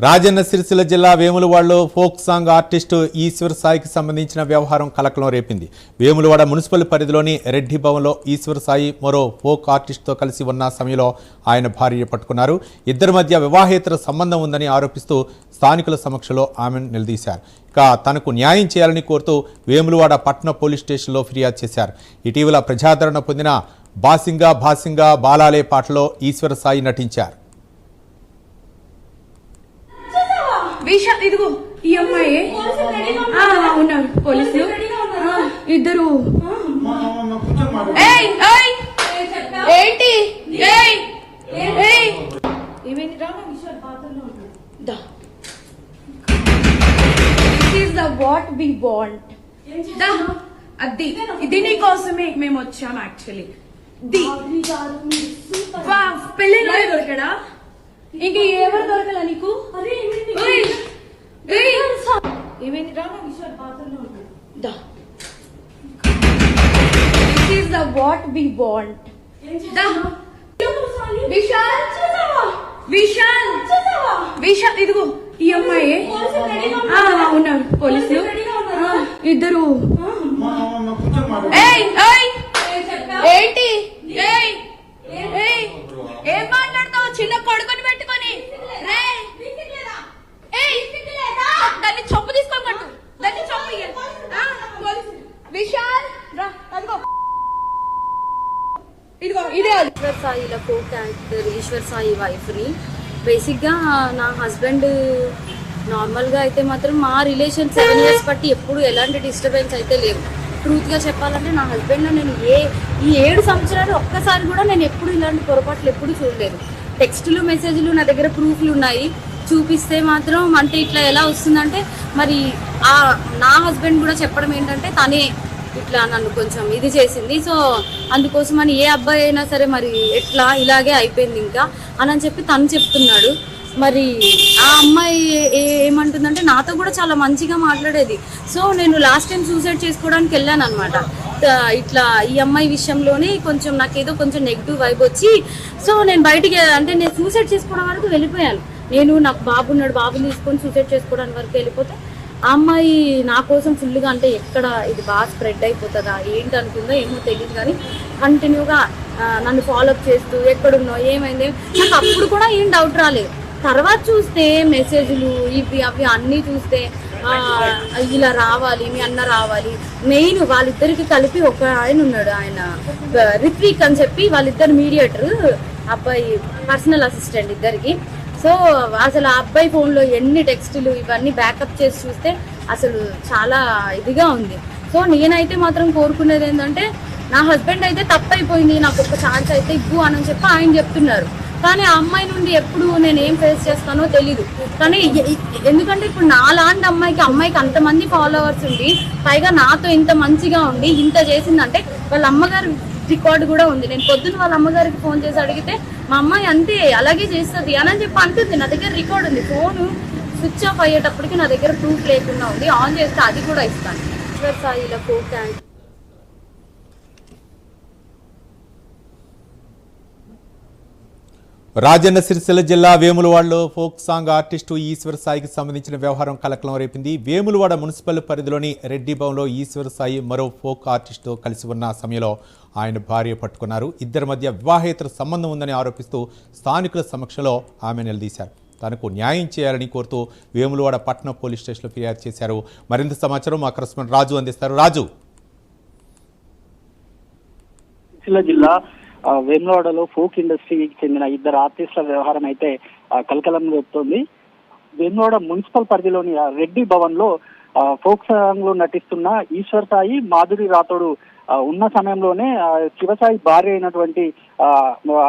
రాజన్న సిరిసిల్ల జిల్లా వేములవాడలో folk song artist Eshwar సాయికి సంబంధించిన వ్యవహారం కలకలం రేపింది. వేములవాడ మున్సిపల్ పరిధిలోని రెడ్డి భవన్లో ఈశ్వర్ సాయి మరో ఫోక్ ఆర్టిస్టుతో కలిసి ఉన్న సమయంలో ఆయన భార్య పట్టుకున్నారు. ఇద్దరి మధ్య వివాహేతర సంబంధం ఉందని ఆరోపిస్తూ స్థానికుల సమక్షంలో ఆమెను నిలదీశారు. ఇక తనకు న్యాయం చేయాలని కోరుతూ వేములవాడ పట్టణ పోలీస్ స్టేషన్లో ఫిర్యాదు చేశారు. ఇటీవల ప్రజాదరణ పొందిన బాసింగా భాసింగా బాలాలే పాటలో ఈశ్వర్ సాయి నటించారు. ఇదిగో ఈ అమ్మాయి ఉన్నారు పోలీసులు ఇద్దరు. ఏంటి వాట్ వి వాంట్ అది ఇది నీ కోసమే మేము వచ్చాం. యాక్చువల్లీ పెళ్ళి దొరికాడా? ఇంక ఎవరు దొరకలా నీకు? వాట్ వి వాంట్ విశాల్ ఇదిగో ఈ అమ్మాయి ఉన్నారు పోలీసులు ఇద్దరు. ఏంటి ఏం మాట్లాడతావు? చిన్న కొడుకుని పెట్టుకొని దాన్ని చొప్పు తీసుకోకట్టు, దాన్ని చొప్పు. విశాల్ ఇదిగో ఇదే ఈశ్వర్ సాయిల ఫోక్ యాక్టర్ ఈశ్వర్ సాయి వైఫ్ని. బేసిక్గా నా హస్బెండ్ నార్మల్గా అయితే మాత్రం మా రిలేషన్ 7 years బట్టి ఎప్పుడు ఎలాంటి డిస్టర్బెన్స్ అయితే లేవు. ట్రూత్గా చెప్పాలంటే నా హస్బెండ్ నేను ఈ 7 సంవత్సరాలు ఒక్కసారి కూడా నేను ఎప్పుడు ఇలాంటి పొరపాట్లు ఎప్పుడు చూడలేదు. టెక్స్టులు మెసేజ్లు నా దగ్గర ప్రూఫ్లు ఉన్నాయి. చూపిస్తే మాత్రం అంటే ఇట్లా ఎలా వస్తుందంటే మరి నా హస్బెండ్ కూడా చెప్పడం ఏంటంటే తనే ఇట్లా నన్ను కొంచెం ఇది చేసింది. సో అందుకోసమని ఏ అబ్బాయి అయినా సరే మరి ఎట్లా ఇలాగే అయిపోయింది ఇంకా అని చెప్పి తను చెప్తున్నాడు. మరి ఆ అమ్మాయి ఏమంటుందంటే నాతో కూడా చాలా మంచిగా మాట్లాడేది. సో నేను లాస్ట్ టైం సూసైడ్ చేసుకోవడానికి వెళ్ళాను అనమాట. ఇట్లా ఈ అమ్మాయి విషయంలోనే కొంచెం నాకేదో కొంచెం నెగిటివ్ వైబ్ వచ్చి సో నేను బయటికి అంటే నేను సూసైడ్ చేసుకోవడం వరకు వెళ్ళిపోయాను. నేను నాకు బాబున్నాడు, బాబుని తీసుకొని సూసైడ్ చేసుకోవడానికి వరకు వెళ్ళిపోతే ఆ అమ్మాయి నా కోసం ఫుల్గా అంటే ఎక్కడ ఇది బాగా స్ప్రెడ్ అయిపోతుందా ఏంటి అనుకుందో ఏమో తెలియదు కానీ కంటిన్యూగా నన్ను ఫాలోఅప్ చేస్తూ ఎక్కడున్నావు ఏమైంది నాకు అప్పుడు కూడా ఏం డౌట్ రాలేదు. తర్వాత చూస్తే మెసేజ్లు ఇవి అవి అన్నీ చూస్తే ఇలా రావాలి మీ అన్న రావాలి. మెయిన్ వాళ్ళిద్దరికి కలిపి ఒక ఆయన ఉన్నాడు, ఆయన రిత్విక్ అని చెప్పి వాళ్ళిద్దరు మీడియేటర్, అబ్బాయి పర్సనల్ అసిస్టెంట్ ఇద్దరికి. సో అసలు ఆ అబ్బాయి ఫోన్లో ఎన్ని టెక్స్టులు ఇవన్నీ బ్యాకప్ చేసి చూస్తే అసలు చాలా ఇదిగా ఉంది. సో నేనైతే మాత్రం కోరుకునేది ఏంటంటే నా హస్బెండ్ అయితే తప్పైపోయింది, నాకు ఒక ఛాన్స్ అయితే ఇవ్వు అని చెప్పి ఆయన చెప్తున్నారు. కానీ ఆ అమ్మాయి నుండి ఎప్పుడు నేను ఏం ఫేస్ చేస్తానో తెలీదు. కానీ ఎందుకంటే ఇప్పుడు నాలాంటి అమ్మాయికి అంతమంది ఫాలోవర్స్ ఉండి పైగా నాతో ఇంత మంచిగా ఉండి ఇంత చేసిందంటే వాళ్ళ అమ్మగారు రికార్డు కూడా ఉంది. నేను పొద్దున్న వాళ్ళ అమ్మగారికి ఫోన్ చేసి అడిగితే మా అమ్మాయి అంతే అలాగే చేస్తుంది అని చెప్పి అంటుంది. నా దగ్గర రికార్డు ఉంది. ఫోను స్విచ్ ఆఫ్ అయ్యేటప్పటికి నా దగ్గర ప్రూఫ్ లేకుండా ఉంది. ఆన్ చేస్తే అది కూడా ఇస్తాను. ఈశ్వర్ సాయిల ఫోక్ యాక్టర్ రాజన్న సిరిసిల్ల జిల్లా వేములవాడలో ఫోక్ సాంగ్ ఆర్టిస్టు ఈశ్వర్ సాయికి సంబంధించిన వ్యవహారం కలకలం రేపింది. వేములవాడ మున్సిపల్ పరిధిలోని రెడ్డి భవన్లో ఈశ్వర్ సాయి మరో ఫోక్ ఆర్టిస్టుతో కలిసి ఉన్న సమయంలో ఆయన భార్య పట్టుకున్నారు. ఇద్దరి మధ్య వివాహేతర సంబంధం ఉందని ఆరోపిస్తూ స్థానికుల సమక్షంలో ఆమె నిలదీశారు. తనకు న్యాయం చేయాలని కోరుతూ వేములవాడ పట్టణ పోలీస్ స్టేషన్లో ఫిర్యాదు చేశారు. మరింత సమాచారం మా కరెస్పాండెంట్ రాజు అందిస్తారు. రాజు, జిల్లా వేములవాడలో ఫోక్ ఇండస్ట్రీకి చెందిన ఇద్దరు ఆర్టిస్టుల వ్యవహారం అయితే కలకలం రేపుతోంది. వేములవాడ మున్సిపల్ పరిధిలోని రెడ్డి భవన్ లో ఫోక్ సాంగ్ లో నటిస్తున్న ఈశ్వర్ సాయి, మాధురి రాథోడు ఉన్న సమయంలోనే శివసాయి భార్య అయినటువంటి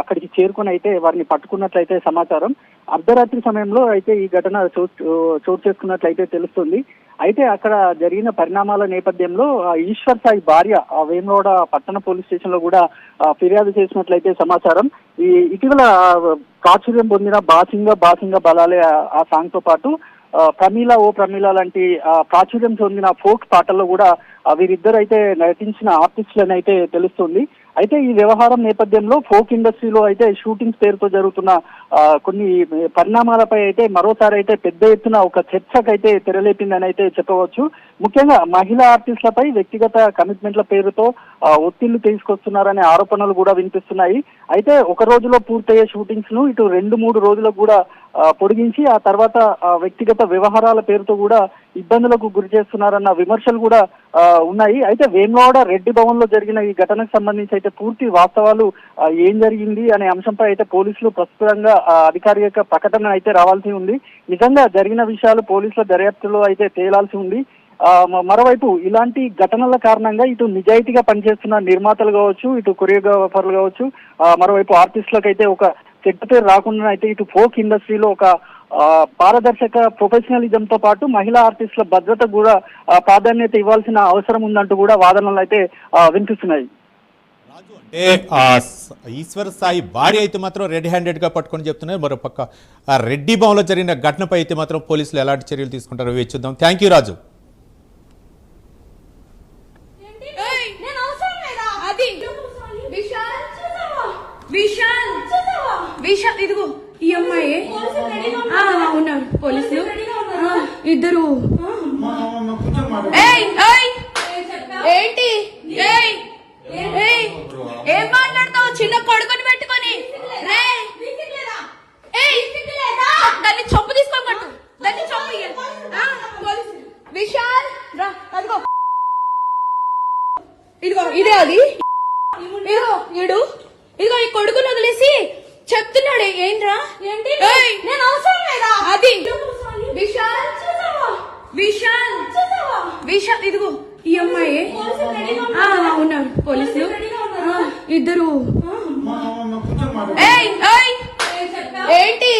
అక్కడికి చేరుకుని అయితే వారిని పట్టుకున్నట్లయితే సమాచారం. అర్ధరాత్రి సమయంలో అయితే ఈ ఘటన చోటు చేసుకున్నట్లయితే తెలుస్తుంది. అయితే అక్కడ జరిగిన పరిణామాల నేపథ్యంలో ఈశ్వర్ సాయి భార్య వేములవాడ పట్టణ పోలీస్ స్టేషన్ లో కూడా ఫిర్యాదు చేసినట్లయితే సమాచారం. ఇటీవల ప్రాచుర్యం పొందిన బాసింగా బలాలే ఆ సాంగ్ తో పాటు ప్రమీల లాంటి ప్రాచుర్యం పొందిన ఫోక్ పాటల్లో కూడా వీరిద్దరు అయితే నటించిన ఆర్టిస్టులని అయితే తెలుస్తుంది. అయితే ఈ వ్యవహారం నేపథ్యంలో ఫోక్ ఇండస్ట్రీలో అయితే షూటింగ్స్ పేరుతో జరుగుతున్న కొన్ని పరిణామాలపై అయితే మరోసారి అయితే పెద్ద ఎత్తున ఒక చర్చకైతే తెరలేపిందని అయితే చెప్పవచ్చు. ముఖ్యంగా మహిళా ఆర్టిస్టులపై వ్యక్తిగత కమిట్మెంట్ల పేరుతో ఒత్తిళ్లు తీసుకొస్తున్నారనే ఆరోపణలు కూడా వినిపిస్తున్నాయి. అయితే ఒక రోజులో పూర్తయ్యే షూటింగ్స్ ను ఇటు 2-3 రోజులకు కూడా పొడిగించి ఆ తర్వాత వ్యక్తిగత వ్యవహారాల పేరుతో కూడా ఇబ్బందులకు గురి చేస్తున్నారన్న విమర్శలు కూడా ఉన్నాయి. అయితే వేములవాడ రెడ్డి భవన్ లో జరిగిన ఈ ఘటనకు సంబంధించి అయితే పూర్తి వాస్తవాలు ఏం జరిగింది అనే అంశంపై అయితే పోలీసులు ప్రస్తుతంగా అధికారిక ప్రకటన అయితే రావాల్సి ఉంది. నిజంగా జరిగిన విషయాలు పోలీసుల దర్యాప్తులో అయితే తేలాల్సి ఉంది. మరోవైపు ఇలాంటి ఘటనల కారణంగా ఇటు నిజాయితీగా పనిచేస్తున్న నిర్మాతలు కావచ్చు, ఇటు కొరియోగ్రాఫర్లు కావచ్చు, మరోవైపు ఆర్టిస్టులకు అయితే ఒక చెడ్డ పేరు రాకుండా అయితే ఇటు ఫోక్ ఇండస్ట్రీలో ఒక పారదర్శక ప్రొఫెషనలిజం తో పాటు మహిళా ఆర్టిస్టుల భద్రత కూడా ప్రాధాన్యత ఇవ్వాల్సిన అవసరం ఉందంటూ కూడా వాదనలు అయితే వినిపిస్తున్నాయి. అంటే ఈశ్వర్ సాయి భార్య అయితే మాత్రం రెడ్ హ్యాండెడ్ గా పట్టుకొని చెప్తున్నారు. మరోపక్క ఆ రెడ్డి భవన్లో జరిగిన ఘటనపై అయితే మాత్రం పోలీసులు ఎలాంటి చర్యలు తీసుకుంటారో వేచి చూద్దాం. థ్యాంక్ యూ రాజు. విశాల్ ఇదిగో ఈ అమ్మాయి ఉన్నారు పోలీసులు ఇద్దరు. ఏంటి ఏం మాట్లాడతావు చిన్న కొడుకుని పెట్టుకొని? దాన్ని చొప్పు తీసుకోకట్టు, దాన్ని చొప్పు. విశాల్ రా అదిగో ఇదిగో ఇదే అది ఇదిగో ఇడు ఇదిగో ఈ కొడుకుని వదిలేసి చెప్తున్నాడు. ఏంట్రా ఏంటి నేను అవసరం లేదా అది విశాల్ విశాల్ విశాల్ ఇదిగో ఈ అమ్మాయి ఉన్నారు పోలీసులు ఇద్దరు. ఏంటి